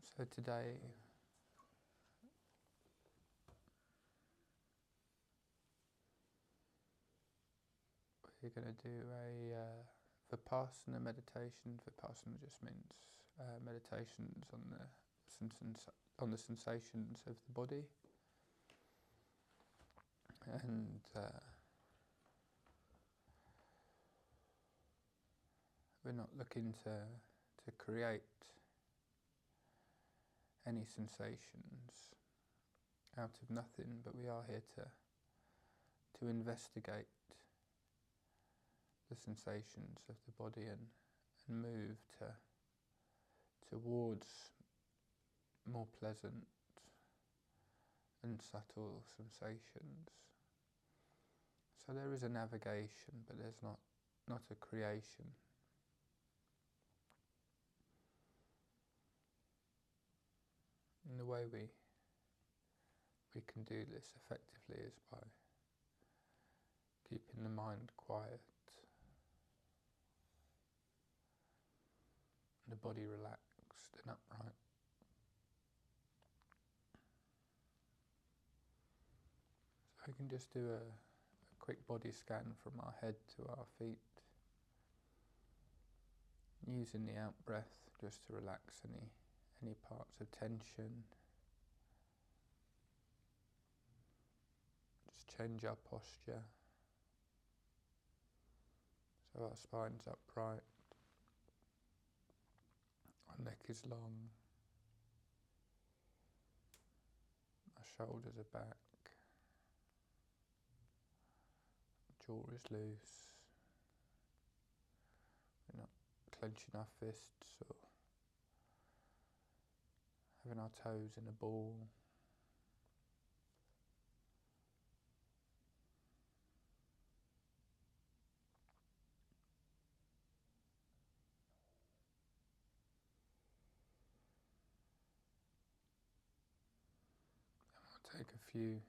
So today we're going to do a Vipassana meditation. Vipassana just means meditations on the sensations of the body, and we're not looking to create any sensations out of nothing, but we are here to investigate the sensations of the body and move towards more pleasant and subtle sensations. So there is a navigation, but there's not a creation. And the way we can do this effectively is by keeping the mind quiet, and the body relaxed and upright. So we can just do a quick body scan from our head to our feet, using the out breath just to relax any parts of tension. Just change our posture so our spine's upright, our neck is long, our shoulders are back, jaw is loose. We're not clenching our fists or having our toes in a ball. And we'll take a few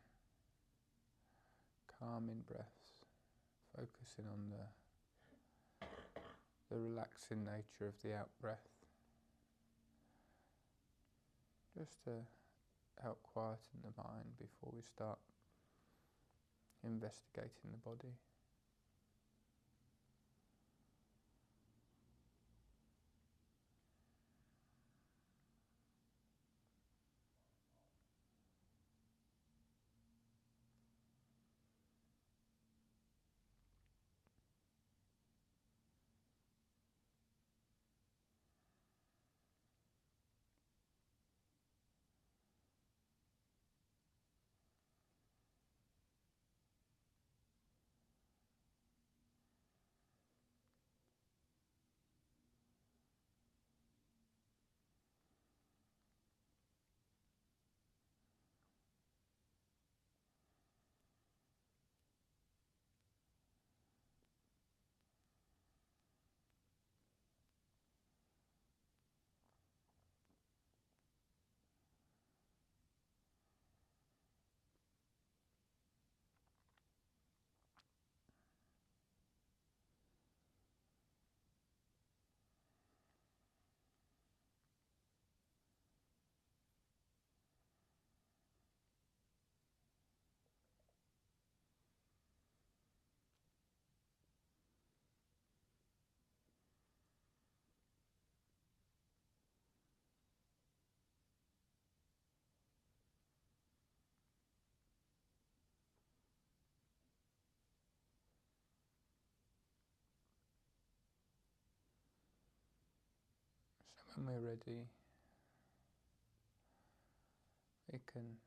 calming breaths, focusing on the relaxing nature of the out breath, just to help quieten the mind before we start investigating the body. So when we're ready, we can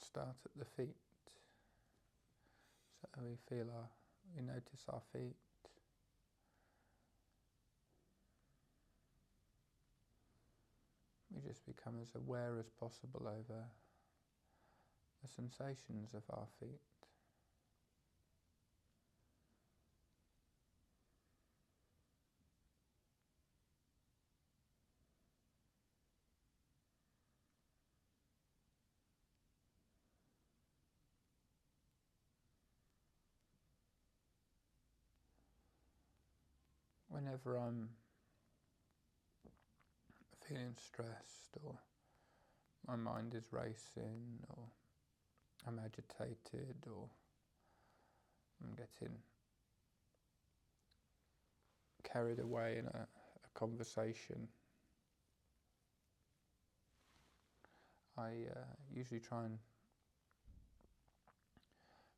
start at the feet. So we notice our feet. We just become as aware as possible over the sensations of our feet. Whenever I'm feeling stressed, or my mind is racing, or I'm agitated, or I'm getting carried away in a conversation, I usually try and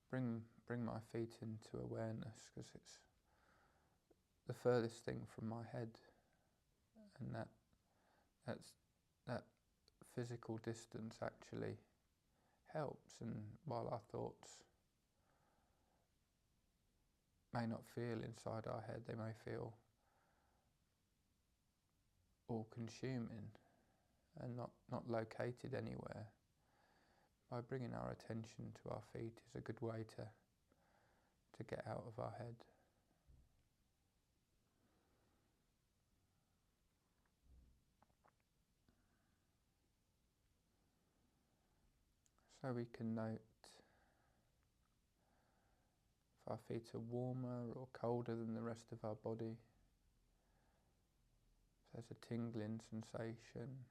bring my feet into awareness, because it's the furthest thing from my head, and that physical distance actually helps. And while our thoughts may not feel inside our head, they may feel all consuming and not located anywhere. By bringing our attention to our feet is a good way to get out of our head. So we can note if our feet are warmer or colder than the rest of our body. If there's a tingling sensation.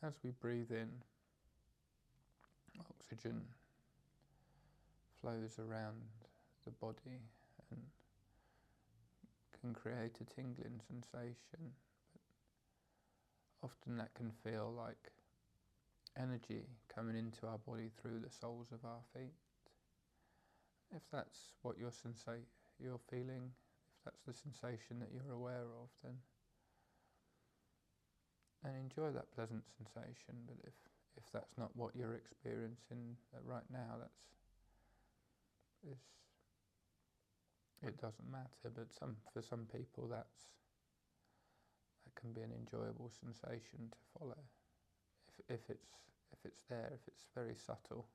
As we breathe in, oxygen flows around the body and can create a tingling sensation. But often that can feel like energy coming into our body through the soles of our feet. If that's what you're feeling, if that's the sensation that you're aware of, then enjoy that pleasant sensation. But if that's not what you're experiencing right now, it doesn't matter. But for some people, that can be an enjoyable sensation to follow. If it's there, if it's very subtle,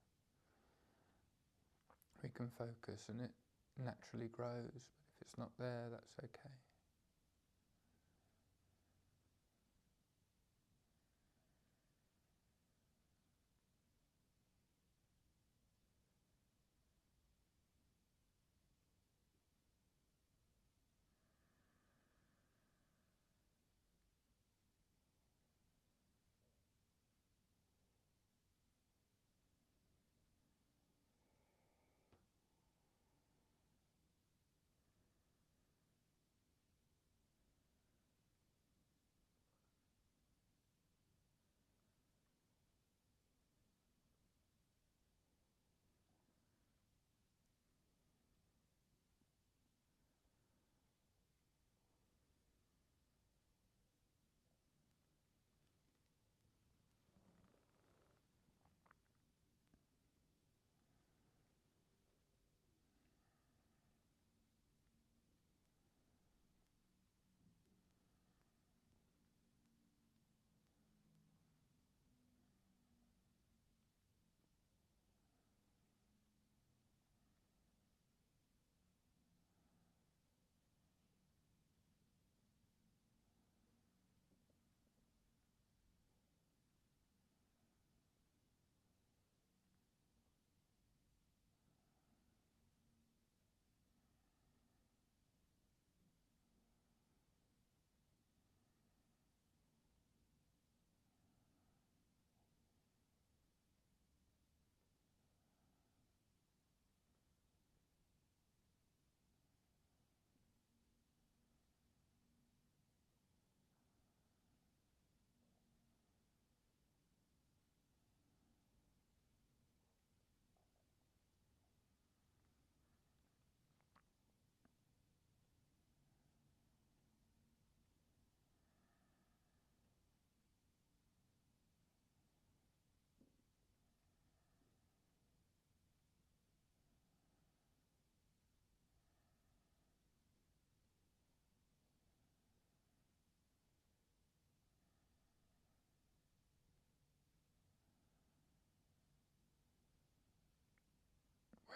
we can focus and it naturally grows. But if it's not there, that's okay.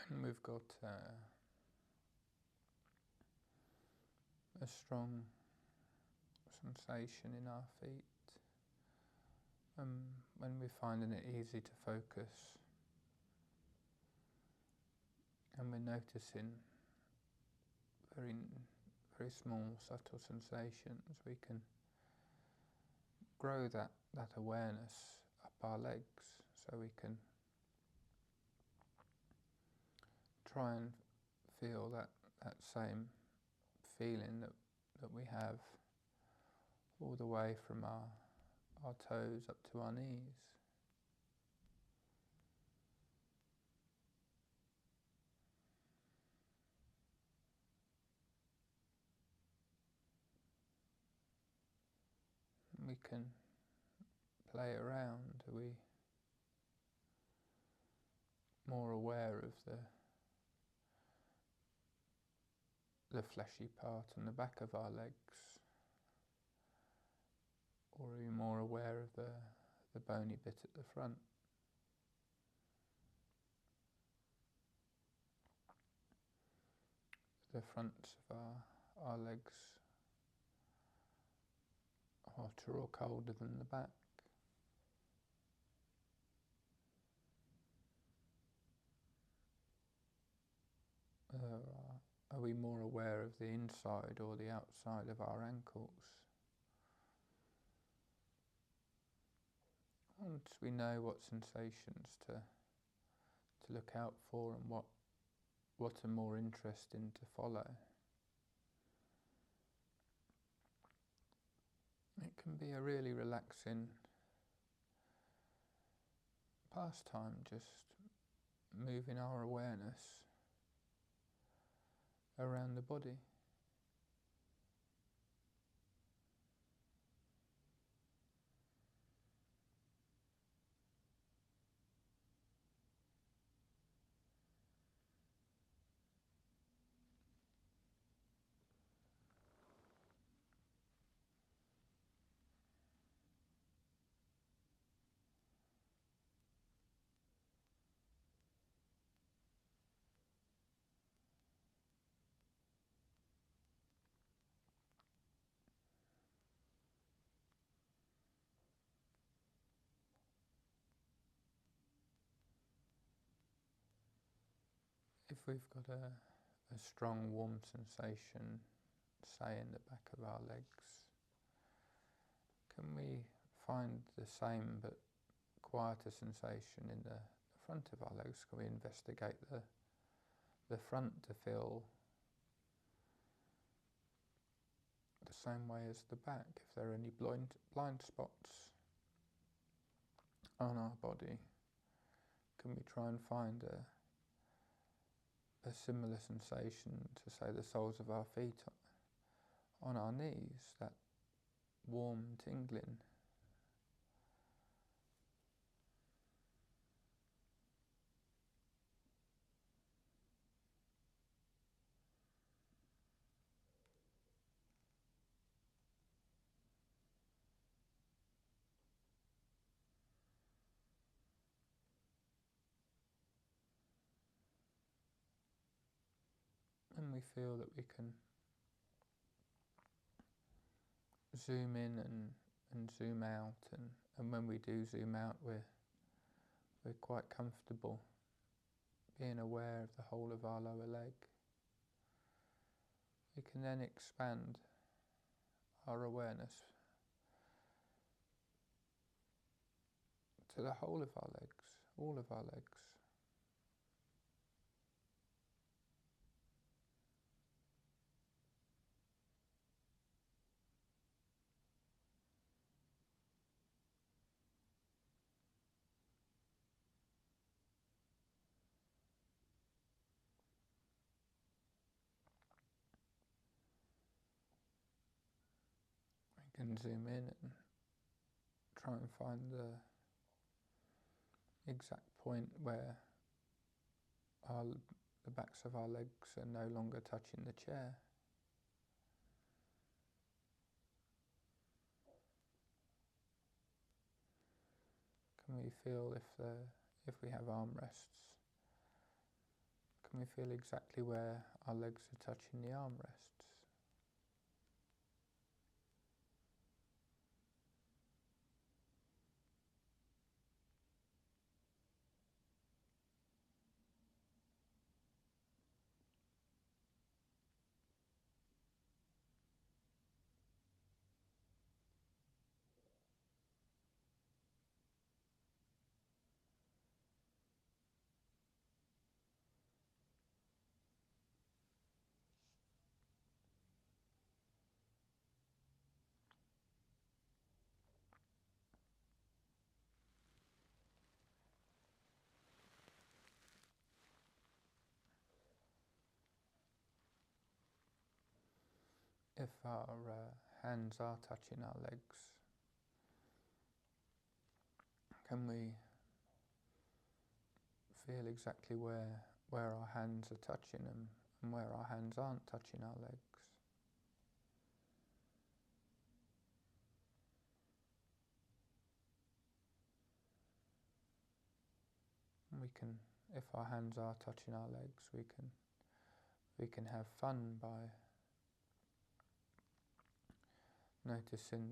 And we've got a strong sensation in our feet. When we're finding it easy to focus, and we're noticing very, very small, subtle sensations, we can grow that awareness up our legs, so we can try and feel that same feeling that we have all the way from our toes up to our knees. And we can play around. Are we more aware of the fleshy part on the back of our legs? Or are we more aware of the bony bit at the front? The fronts of our legs hotter or colder than the back? Are we more aware of the inside or the outside of our ankles? Once we know what sensations to look out for and what are more interesting to follow, it can be a really relaxing pastime, just moving our awareness around the body. If we've got a strong warm sensation, say in the back of our legs, can we find the same but quieter sensation in the front of our legs? Can we investigate the front to feel the same way as the back? If there are any blind spots on our body, can we try and find a similar sensation to, say, the soles of our feet on our knees, that warm tingling? And we feel that we can zoom in and zoom out, and when we do zoom out, we're quite comfortable being aware of the whole of our lower leg. We can then expand our awareness to the whole of our legs, all of our legs. We can zoom in and try and find the exact point where the backs of our legs are no longer touching the chair. Can we feel if we have armrests can we feel exactly where our legs are touching the armrests? If our hands are touching our legs, can we feel exactly where our hands are touching them and where our hands aren't touching our legs? And we can, if our hands are touching our legs, we can have fun by noticing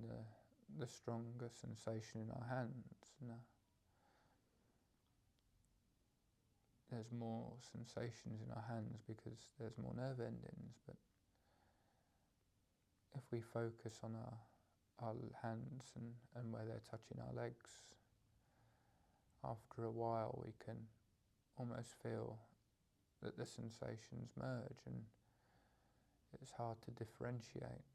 the stronger sensation in our hands. Now, there's more sensations in our hands because there's more nerve endings, but if we focus on our hands and where they're touching our legs, after a while we can almost feel that the sensations merge and it's hard to differentiate.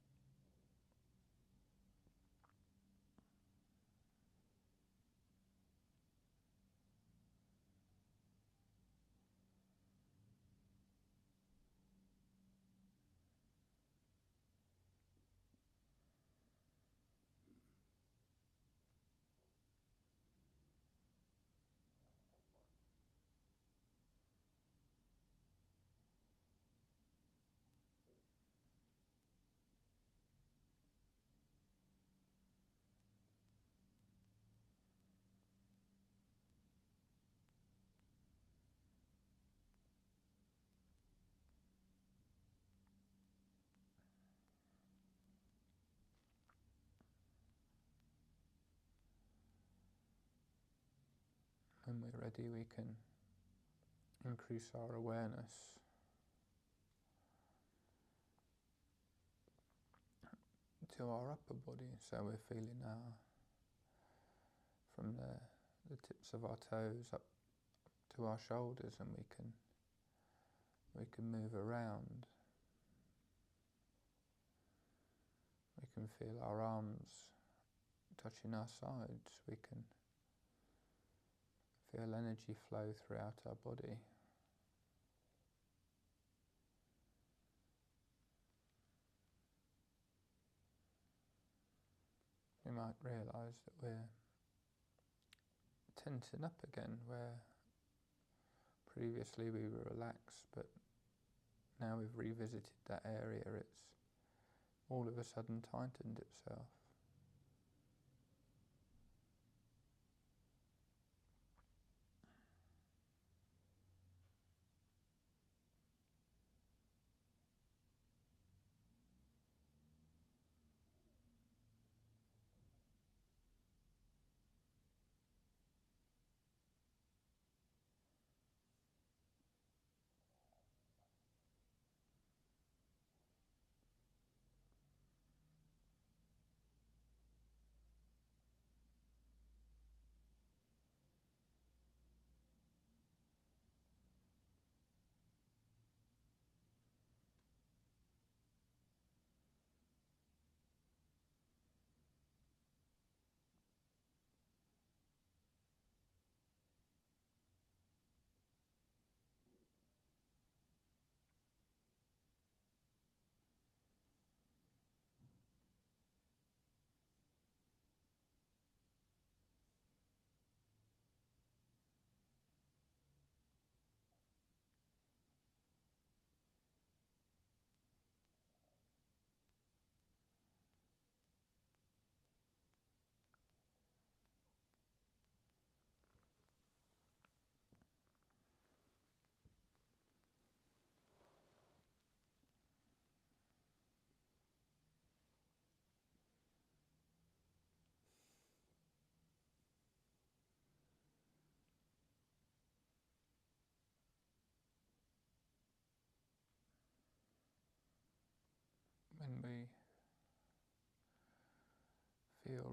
When we're ready, we can increase our awareness to our upper body, so we're feeling from the tips of our toes up to our shoulders, and we can move around. We can feel our arms touching our sides. We can feel energy flow throughout our body. We might realise that we're tensing up again, where previously we were relaxed, but now we've revisited that area, it's all of a sudden tightened itself.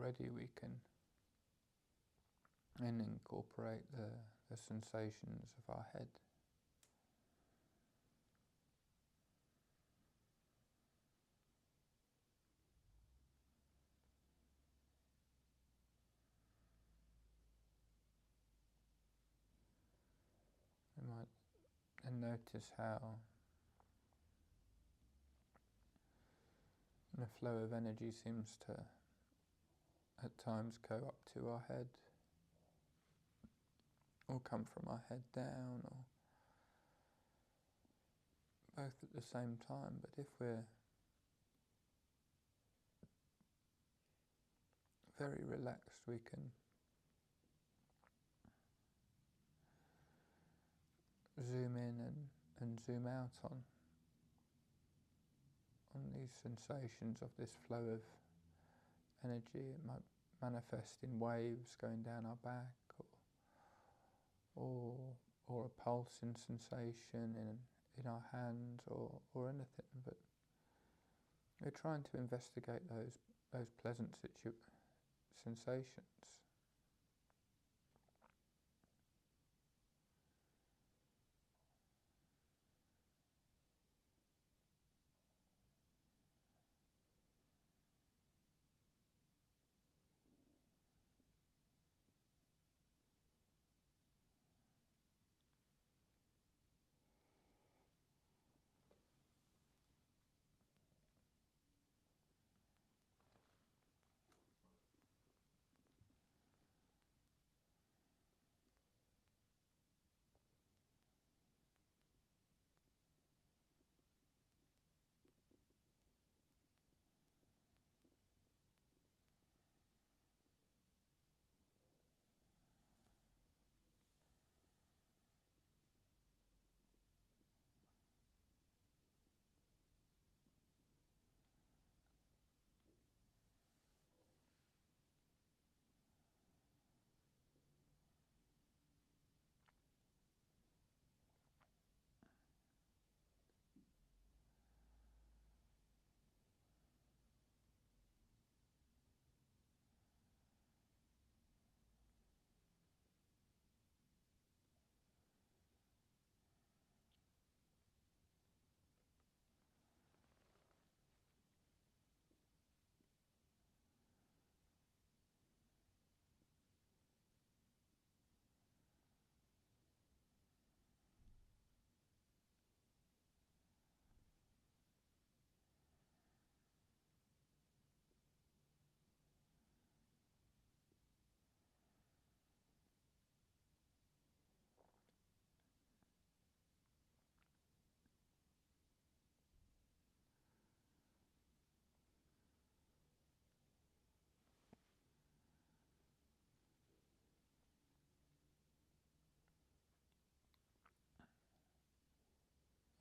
already we can then incorporate the sensations of our head. You might and notice how the flow of energy seems to at times go up to our head, or come from our head down, or both at the same time. But if we're very relaxed, we can zoom in and zoom out on these sensations of this flow of energy. It might manifest in waves going down our back, or a pulsing sensation in our hands, or anything. But we're trying to investigate those pleasant sensations.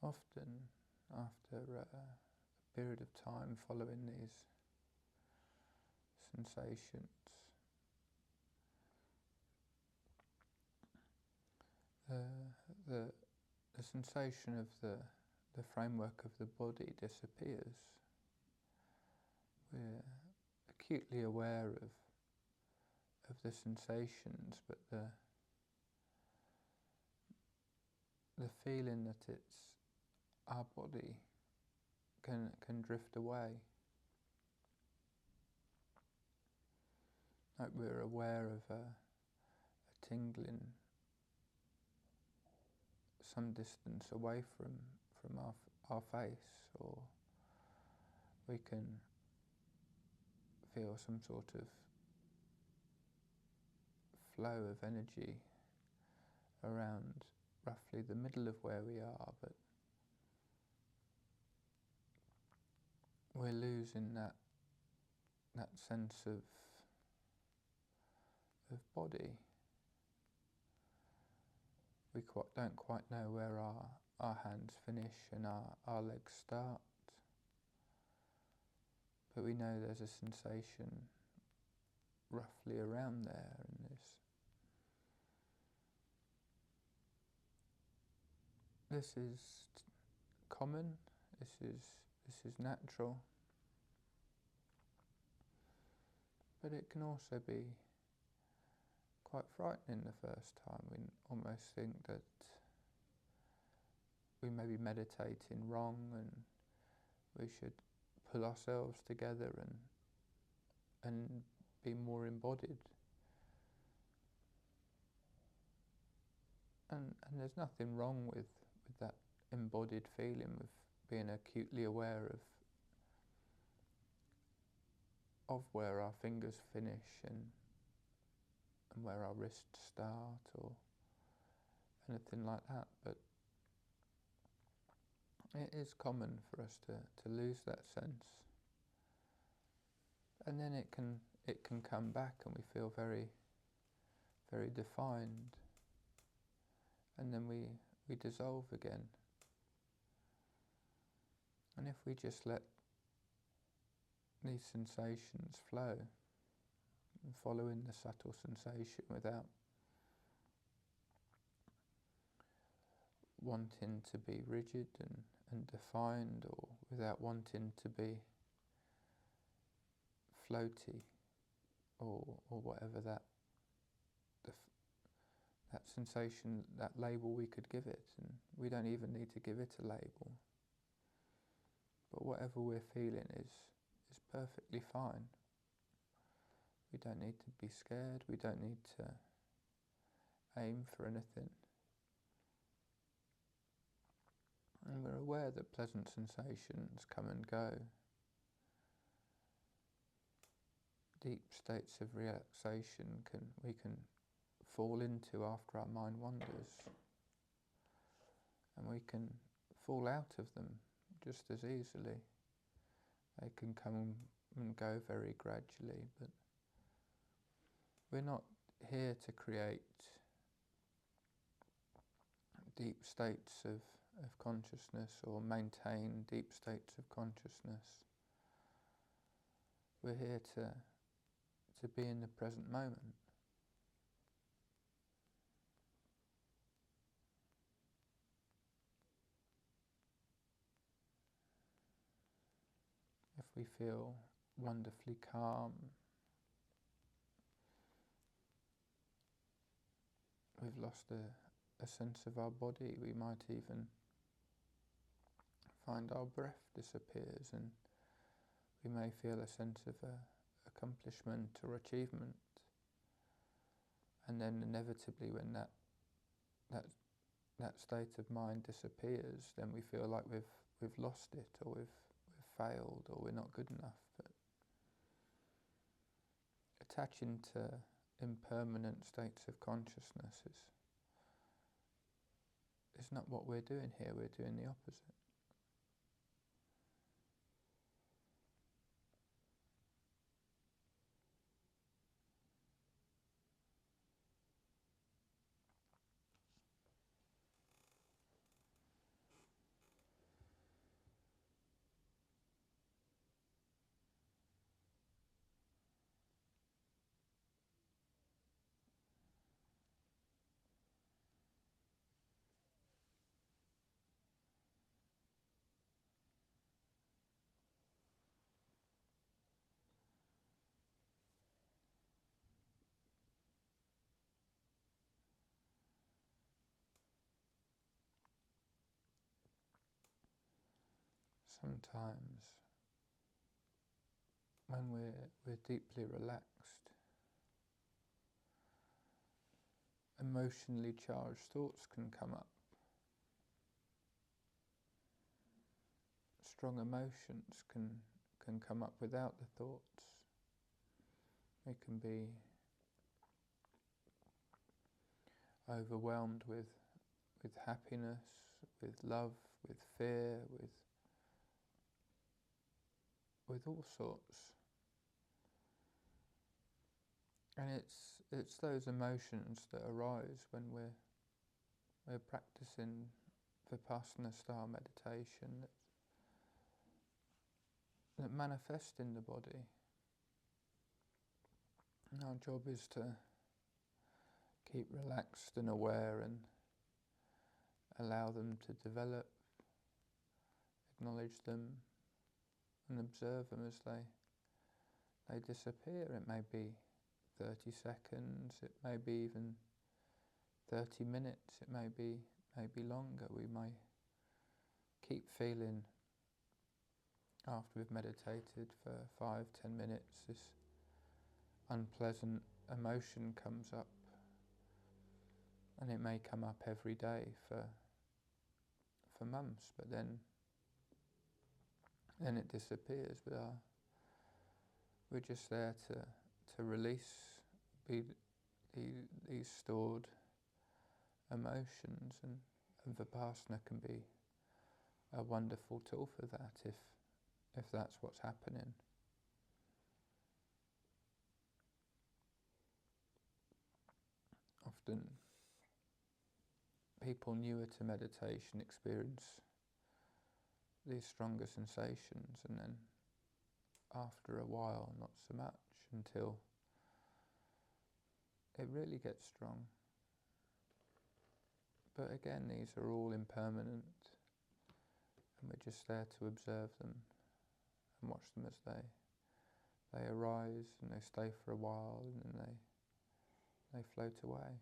Often, after a period of time following these sensations, the sensation of the framework of the body disappears. We're acutely aware of the sensations, but the feeling that it's our body can drift away. Like we're aware of a tingling some distance away from our face, or we can feel some sort of flow of energy around roughly the middle of where we are, but we're losing that sense of body. We don't quite know where our hands finish and our legs start, but we know there's a sensation roughly around there, and this is common, this is natural, But it can also be quite frightening the first time. We almost think that we may be meditating wrong and we should pull ourselves together and be more embodied. And there's nothing wrong with that embodied feeling of being acutely aware of where our fingers finish and where our wrists start or anything like that. But it is common for us to lose that sense. And then it can come back and we feel very, very defined. And then we dissolve again. And if we just let these sensations flow, and following the subtle sensation without wanting to be rigid and defined, or without wanting to be floaty, or whatever that sensation, that label we could give it, and we don't even need to give it a label. But whatever we're feeling is perfectly fine. We don't need to be scared, we don't need to aim for anything. And we're aware that pleasant sensations come and go. Deep states of relaxation we can fall into after our mind wanders. And we can fall out of them just as easily. They can come and go very gradually, but we're not here to create deep states of consciousness or maintain deep states of consciousness. We're here to be in the present moment. If we feel wonderfully calm, we've lost a sense of our body, we might even find our breath disappears, and we may feel a sense of accomplishment or achievement. And then inevitably when that state of mind disappears, then we feel like we've lost it, or we've failed, or we're not good enough. But attaching to impermanent states of consciousness is not what we're doing here. We're doing the opposite. Sometimes when we're deeply relaxed, emotionally charged thoughts can come up. Strong emotions can come up without the thoughts. They can be overwhelmed with happiness, with love, with fear, with all sorts. And it's those emotions that arise when we're practicing Vipassana style meditation that manifest in the body. And our job is to keep relaxed and aware and allow them to develop, acknowledge them and observe them as they disappear. It may be 30 seconds, it may be even 30 minutes, it may be longer. We may keep feeling, after we've meditated for 5-10 minutes, this unpleasant emotion comes up, and it may come up every day for months, but then it disappears. But we're just there to release these stored emotions, and Vipassana can be a wonderful tool for that if that's what's happening. Often people newer to meditation experience these stronger sensations, and then after a while not so much, until it really gets strong. But again, these are all impermanent, and we're just there to observe them and watch them as they arise, and they stay for a while, and then they float away.